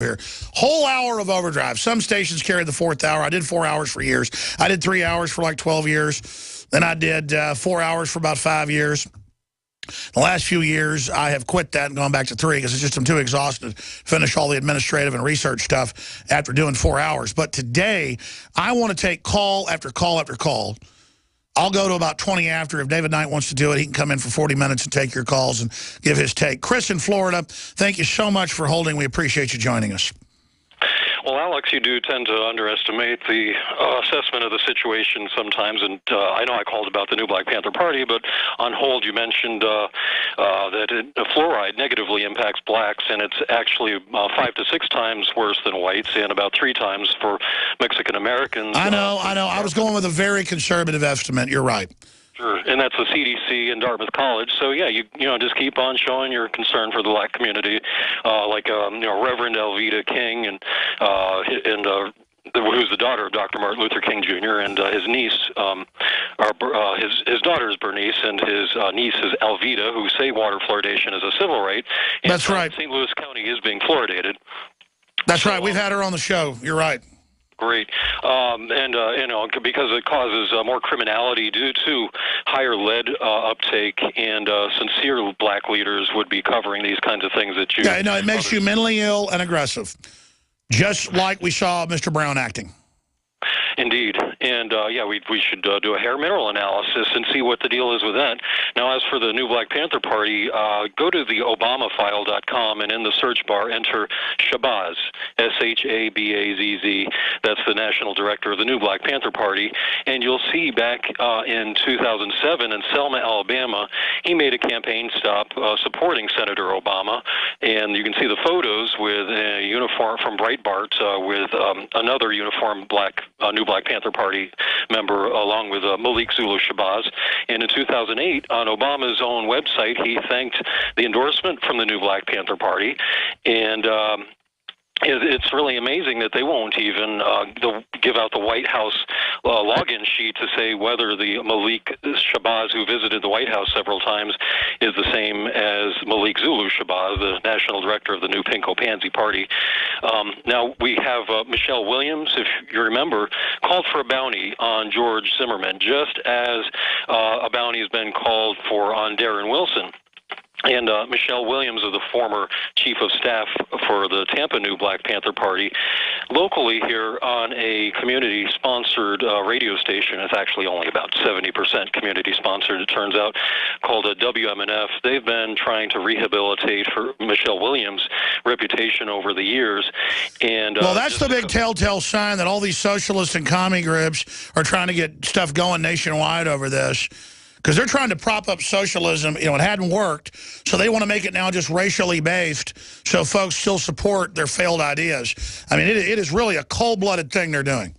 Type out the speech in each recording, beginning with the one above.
here. Whole hour of overdrive. Some stations carry the 4th hour. I did 4 hours for years. I did 3 hours for like 12 years. Then I did 4 hours for about 5 years. The last few years, I have quit that and gone back to 3 because it's just I'm too exhausted to finish all the administrative and research stuff after doing 4 hours. But today, I want to take call after call after call. I'll go to about 20 after. If David Knight wants to do it, he can come in for 40 minutes and take your calls and give his take. Chris in Florida, thank you so much for holding. We appreciate you joining us. Well, Alex, you do tend to underestimate the assessment of the situation sometimes, and I know I called about the new Black Panther Party, but on hold you mentioned that fluoride negatively impacts blacks, and it's actually 5 to 6 times worse than whites, and about 3 times for Mexican Americans. I know. I was going with a very conservative estimate. You're right. Sure, and that's the CDC and Dartmouth College. So yeah, you just keep on showing your concern for the black community, like Reverend Elvita King and who's the daughter of Dr. Martin Luther King Jr. and his niece, his daughter is Bernice and his niece is Alvita, who say water fluoridation is a civil right. And that's right. St. Louis County is being fluoridated. That's right. We've had her on the show. You're right. Great, because it causes more criminality due to higher lead uptake, and sincere black leaders would be covering these kinds of things that you... Yeah, no, it makes you mentally ill and aggressive, just like we saw Mr. Brown acting. Indeed, and we should do a hair mineral analysis and see what the deal is with that. Now, as for the new Black Panther Party, go to the obamafile.com and in the search bar enter Shabazz, S-H-A-B-A-Z-Z. That's the national director of the new Black Panther Party, and you'll see back in 2007 in Selma, Alabama, he made a campaign stop supporting Senator Obama, and you can see the photos with a uniform from Breitbart with another uniform new Black Panther Party member, along with Malik Zulu Shabazz. And in 2008, on Obama's own website, he thanked the endorsement from the new Black Panther Party. And it's really amazing that they won't even give out the White House login sheet to say whether the Malik Shabazz, who visited the White House several times, is the same as Malik Zulu Shabazz, the national director of the new Pinko Pansy Party. Now, we have Michelle Williams, if you remember, called for a bounty on George Zimmerman, just as a bounty has been called for on Darren Wilson. And Michelle Williams is the former chief of staff for the Tampa New Black Panther Party. Locally here on a community-sponsored radio station, it's actually only about 70% community-sponsored, it turns out, called a WMNF. They've been trying to rehabilitate for Michelle Williams' reputation over the years. And well, that's the big telltale sign that all these socialist and commie groups are trying to get stuff going nationwide over this. Because they're trying to prop up socialism. It hadn't worked, so they want to make it now just racially based so folks still support their failed ideas. I mean, it is really a cold-blooded thing they're doing.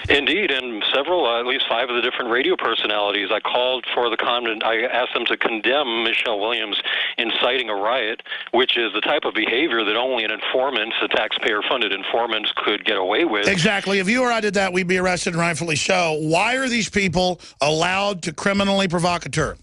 Indeed, and several, at least 5 of the different radio personalities, I called for the comment. I asked them to condemn Michelle Williams inciting a riot, which is the type of behavior that only an informant, a taxpayer-funded informant, could get away with. Exactly. If you or I did that, we'd be arrested, and rightfully so. Why are these people allowed to criminally provocateur?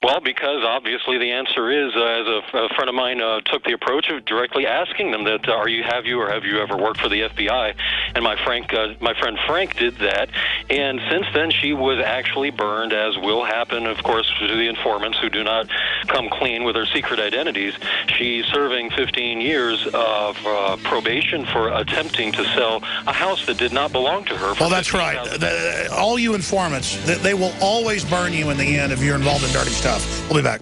Well, because obviously the answer is, as a friend of mine took the approach of directly asking them that, have you ever worked for the FBI? And my friend Frank did that, and since then she was actually burned, as will happen, of course, to the informants who do not come clean with their secret identities. She's serving 15 years of probation for attempting to sell a house that did not belong to her. Well, that's right. All you informants, they will always burn you in the end if you're involved in dirty stuff. We'll be back.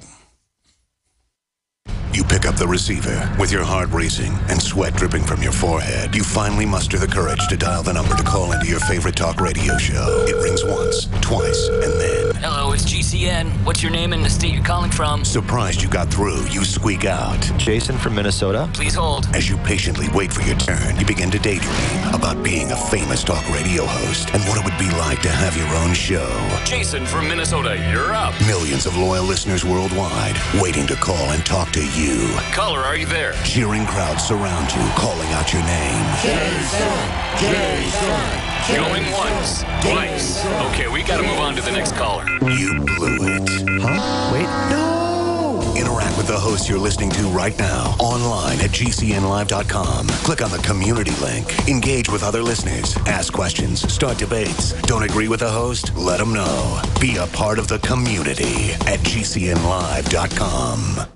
You pick up the receiver with your heart racing and sweat dripping from your forehead. You finally muster the courage to dial the number to call into your favorite talk radio show. It rings once, twice, and then... Hello, it's GCN. What's your name and the state you're calling from? Surprised you got through, you squeak out. Jason from Minnesota. Please hold. As you patiently wait for your turn, you begin to daydream about being a famous talk radio host and what it would be like to have your own show. Jason from Minnesota, you're up. Millions of loyal listeners worldwide waiting to call and talk to you. Caller, are you there? Cheering crowds surround you, calling out your name. Jason! Jason! Going once, twice. Okay, we gotta move on to the next caller. You blew it. Huh? Wait, no! Interact with the hosts you're listening to right now, online at GCNlive.com. Click on the community link. Engage with other listeners. Ask questions. Start debates. Don't agree with the host? Let them know. Be a part of the community at GCNlive.com.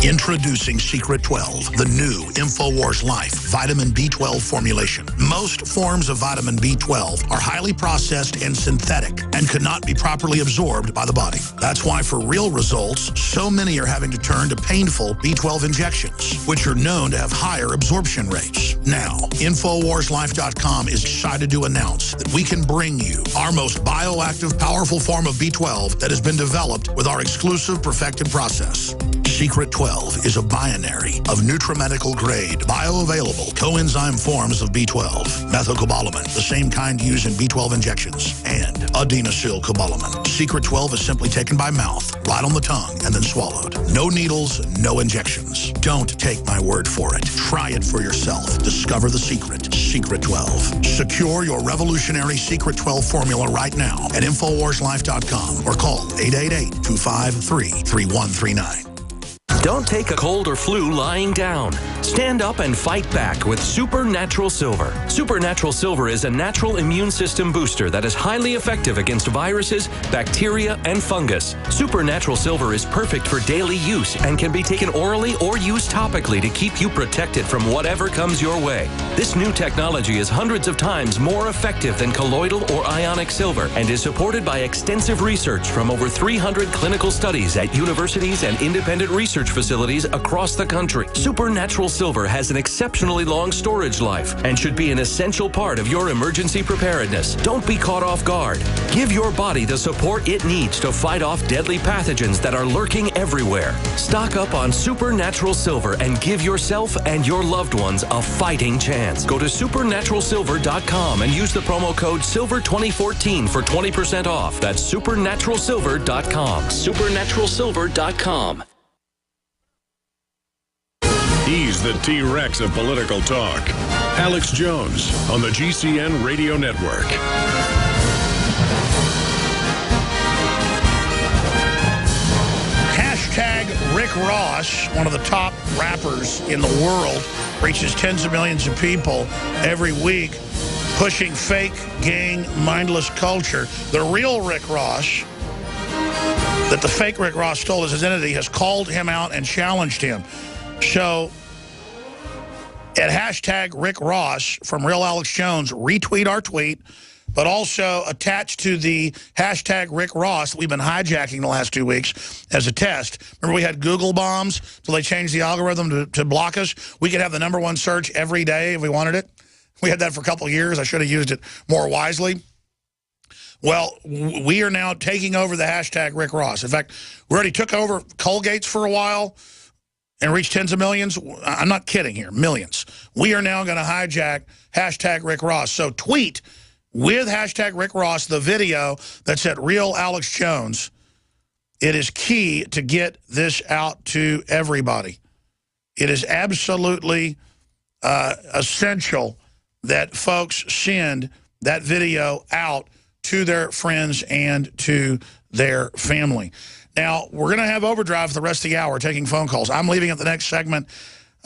Introducing Secret 12, the new InfoWars Life vitamin B12 formulation. Most forms of vitamin B12 are highly processed and synthetic and could not be properly absorbed by the body. That's why for real results, so many are having to turn to painful B12 injections, which are known to have higher absorption rates. Now, InfoWarsLife.com is excited to announce that we can bring you our most bioactive, powerful form of B12 that has been developed with our exclusive perfected process. Secret 12 is a binary of nutramedical grade, bioavailable coenzyme forms of B12, methylcobalamin, the same kind used in B12 injections, and adenosylcobalamin. Secret 12 is simply taken by mouth, right on the tongue, and then swallowed. No needles, no injections. Don't take my word for it. Try it for yourself. Discover the secret. Secret 12. Secure your revolutionary Secret 12 formula right now at InfoWarsLife.com or call 888-253-3139. Don't take a cold or flu lying down. Stand up and fight back with Supernatural Silver. Supernatural Silver is a natural immune system booster that is highly effective against viruses, bacteria, and fungus. Supernatural Silver is perfect for daily use and can be taken orally or used topically to keep you protected from whatever comes your way. This new technology is hundreds of times more effective than colloidal or ionic silver and is supported by extensive research from over 300 clinical studies at universities and independent research facilities across the country. Supernatural Silver has an exceptionally long storage life and should be an essential part of your emergency preparedness. Don't be caught off guard. Give your body the support it needs to fight off deadly pathogens that are lurking everywhere. Stock up on Supernatural Silver and give yourself and your loved ones a fighting chance. Go to supernaturalsilver.com and use the promo code SILVER2014 for 20% off. That's supernaturalsilver.com. supernaturalsilver.com. He's the T-Rex of political talk. Alex Jones on the GCN Radio Network. Hashtag Rick Ross, one of the top rappers in the world, reaches tens of millions of people every week, pushing fake, gang, mindless culture. The real Rick Ross, that the fake Rick Ross stole as his identity, has called him out and challenged him. So, at hashtag Rick Ross from Real Alex Jones, retweet our tweet, but also attached to the hashtag Rick Ross we've been hijacking the last 2 weeks as a test. Remember we had Google bombs till they changed the algorithm to block us? We could have the #1 search every day if we wanted it. We had that for a couple of years. I should have used it more wisely. Well, we are now taking over the hashtag Rick Ross. In fact, we already took over Colgate's for a while and reached tens of millions. I'm not kidding here, millions. We are now going to hijack hashtag Rick Ross. So tweet with hashtag Rick Ross the video that's at Real Alex Jones. It is key to get this out to everybody. It is absolutely essential that folks send that video out to their friends and to their family. Now, we're going to have overdrive for the rest of the hour, taking phone calls. I'm leaving at the next segment.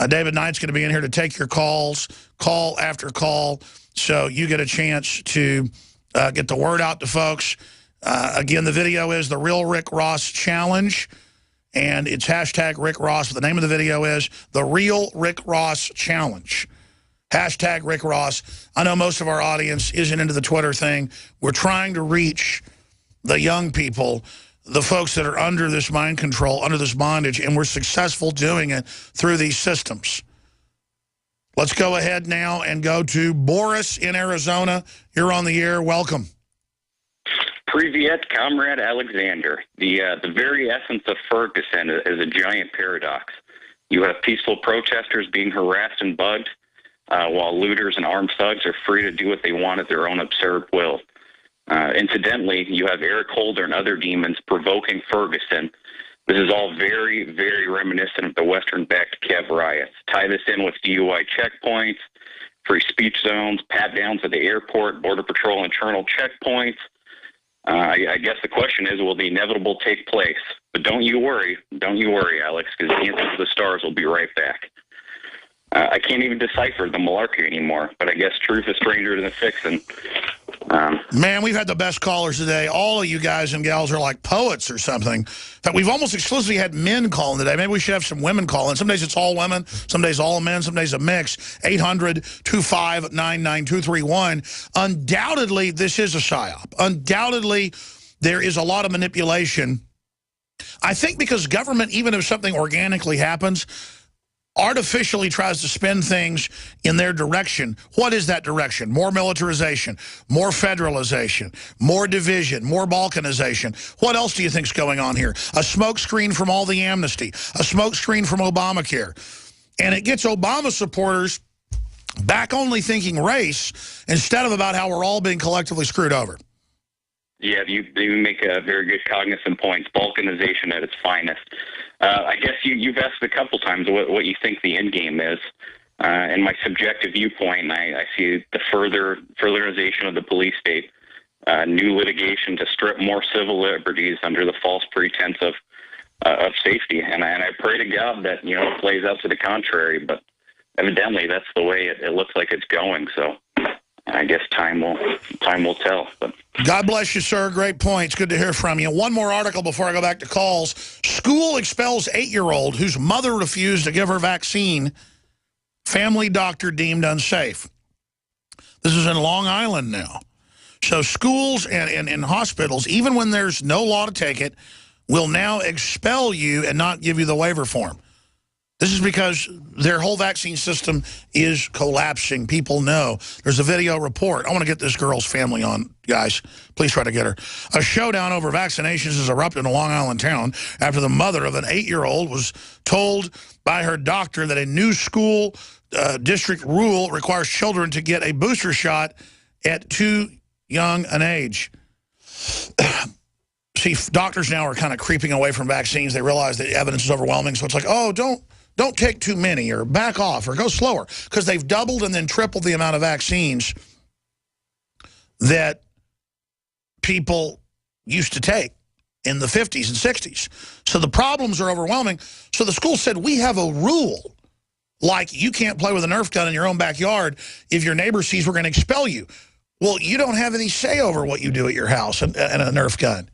David Knight's going to be in here to take your calls, call after call, so you get a chance to get the word out to folks. Again, the video is the Real Rick Ross Challenge, and it's hashtag Rick Ross. But the name of the video is the Real Rick Ross Challenge. Hashtag Rick Ross. I know most of our audience isn't into the Twitter thing. We're trying to reach the young people, the folks that are under this mind control, under this bondage, and we're successful doing it through these systems. Let's go ahead now and go to Boris in Arizona. You're on the air. Welcome. Privyet, Comrade Alexander. The very essence of Ferguson is a giant paradox. You have peaceful protesters being harassed and bugged, while looters and armed thugs are free to do what they want at their own absurd will. Incidentally, you have Eric Holder and other demons provoking Ferguson. This is all very, very reminiscent of the Western-backed Kev riots. Tie this in with DUI checkpoints, free speech zones, pat-downs at the airport, Border Patrol internal checkpoints. I guess the question is, will the inevitable take place? But don't you worry, Alex, because the answer to the stars will be right back. I can't even decipher the malarkey anymore, but I guess truth is stranger than fiction. Man, we've had the best callers today. All of you guys and gals are like poets or something. In fact, we've almost exclusively had men calling today. Maybe we should have some women calling. Some days it's all women, some days all men, some days a mix. 800-259-9231. Undoubtedly, this is a psyop. Undoubtedly, there is a lot of manipulation. I think because government, even if something organically happens, artificially tries to spin things in their direction. What is that direction? More militarization, more federalization, more division, more balkanization. What else do you think's going on here? A smokescreen from all the amnesty, a smokescreen from Obamacare. And it gets Obama supporters back only thinking race instead of about how we're all being collectively screwed over. Yeah, you make a very good cognizant point. Balkanization at its finest. I guess you've asked a couple times what you think the end game is. And my subjective viewpoint, I see the furtherization of the police state, new litigation to strip more civil liberties under the false pretense of safety. And I pray to God that it plays out to the contrary. But evidently, that's the way it looks like it's going. So I guess time will tell. But God bless you, sir. Great points. Good to hear from you. One more article before I go back to calls. School expels 8-year-old whose mother refused to give her vaccine. Family doctor deemed unsafe. This is in Long Island now. So schools and hospitals, even when there's no law to take it, will now expel you and not give you the waiver form. This is because their whole vaccine system is collapsing. People know. There's a video report. I want to get this girl's family on, guys. Please try to get her. A showdown over vaccinations has erupted in a Long Island town after the mother of an 8-year-old was told by her doctor that a new school district rule requires children to get a booster shot at too young an age. See, doctors now are kind of creeping away from vaccines. They realize that evidence is overwhelming. So it's like, oh, don't take too many or back off or go slower, because they've doubled and then tripled the amount of vaccines that people used to take in the 50s and 60s. So the problems are overwhelming. So the school said, we have a rule, like you can't play with a Nerf gun in your own backyard. If your neighbor sees, we're going to expel you. Well, you don't have any say over what you do at your house and a Nerf gun.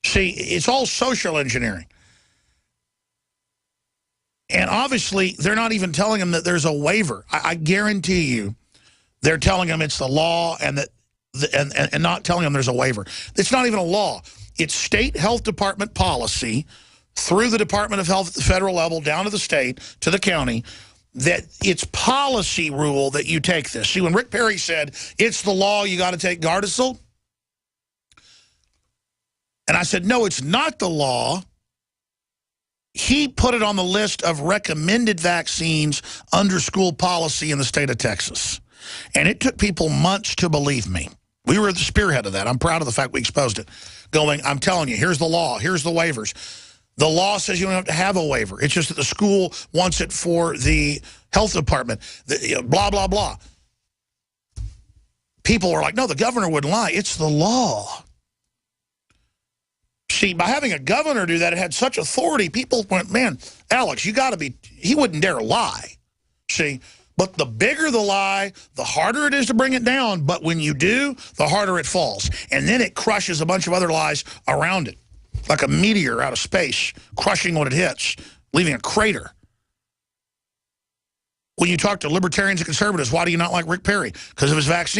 See, it's all social engineering. And obviously, they're not even telling them that there's a waiver. I guarantee you, they're telling them it's the law and not telling them there's a waiver. It's not even a law. It's state health department policy through the Department of Health at the federal level, down to the state, to the county, that it's policy rule that you take this. See, when Rick Perry said, it's the law, you got to take Gardasil, and I said, no, it's not the law. He put it on the list of recommended vaccines under school policy in the state of Texas. And it took people months to believe me. We were at the spearhead of that. I'm proud of the fact we exposed it. Going, I'm telling you, here's the law, here's the waivers. The law says you don't have to have a waiver. It's just that the school wants it for the health department. Blah, blah, blah. People are like, no, the governor wouldn't lie. It's the law. See, by having a governor do that, it had such authority, people went, man, Alex, you got to be, he wouldn't dare lie. See, but the bigger the lie, the harder it is to bring it down. But when you do, the harder it falls. And then it crushes a bunch of other lies around it, like a meteor out of space, crushing what it hits, leaving a crater. When you talk to libertarians and conservatives, why do you not like Rick Perry? Because of his vaccine.